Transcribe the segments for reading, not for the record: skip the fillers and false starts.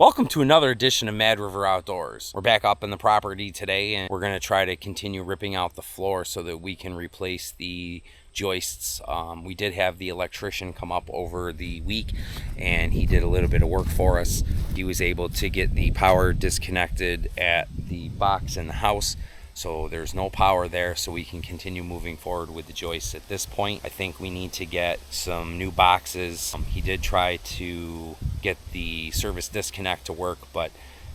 Welcome to another edition of Mad River Outdoors. We're back up in the property today and we're going to try to continue ripping out the floor so that we can replace the joists. We did have the electrician come up over the week and he did a little bit of work for us. He was able to get the power disconnected at the box in the house, so there's no power there, so we can continue moving forward with the joists. At this point, I think we need to get some new boxes. He did try to get the service disconnect to work, but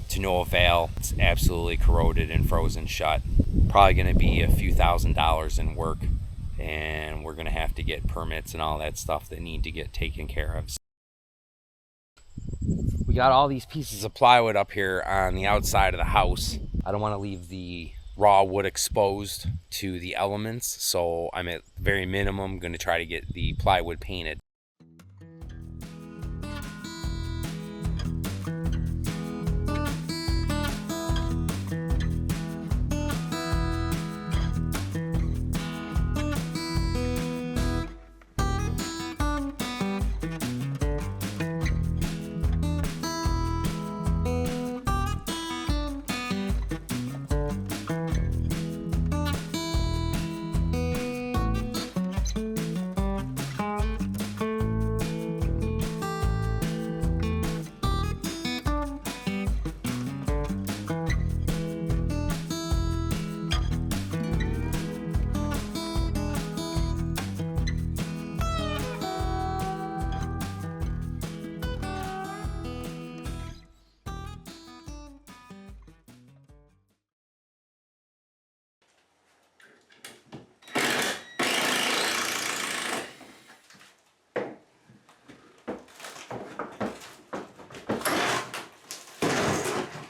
to no avail. It's absolutely corroded and frozen shut. Probably going to be a few $1,000s in work, and we're going to have to get permits and all that stuff that need to get taken care of. We got all these pieces of plywood up here on the outside of the house. I don't want to leave the raw wood exposed to the elements, so I'm at very minimum going to try to get the plywood painted.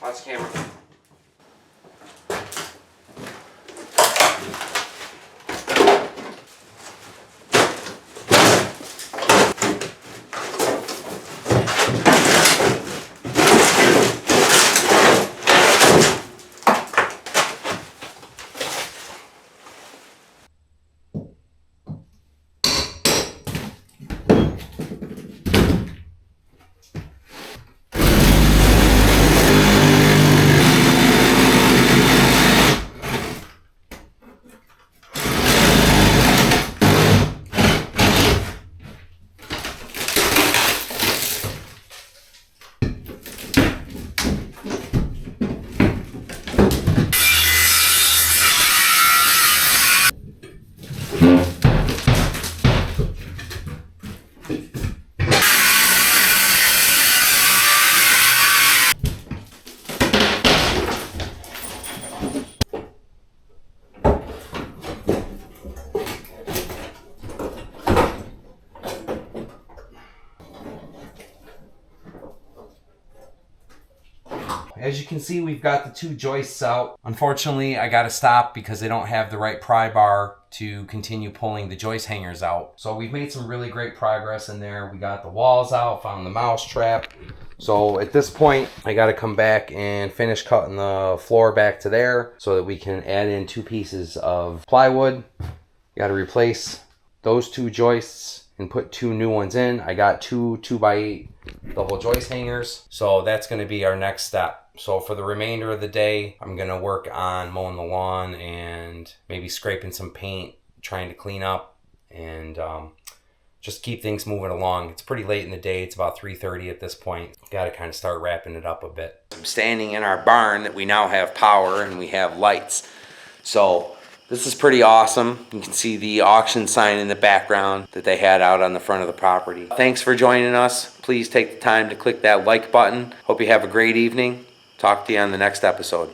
Watch the camera. As you can see, we've got the two joists out. Unfortunately, I got to stop because they don't have the right pry bar to continue pulling the joist hangers out. So we've made some really great progress in there. We got the walls out, found the mouse trap. So at this point, I got to come back and finish cutting the floor back to there so that we can add in 2 pieces of plywood. Got to replace those 2 joists and put 2 new ones in. I got 2 2x8 double joist hangers. So that's going to be our next step. So for the remainder of the day, I'm going to work on mowing the lawn and maybe scraping some paint, trying to clean up and just keep things moving along. It's pretty late in the day. It's about 3:30 at this point. Got to kind of start wrapping it up a bit. I'm standing in our barn that we now have power and we have lights. So this is pretty awesome. You can see the auction sign in the background that they had out on the front of the property. Thanks for joining us. Please take the time to click that like button. Hope you have a great evening. Talk to you on the next episode.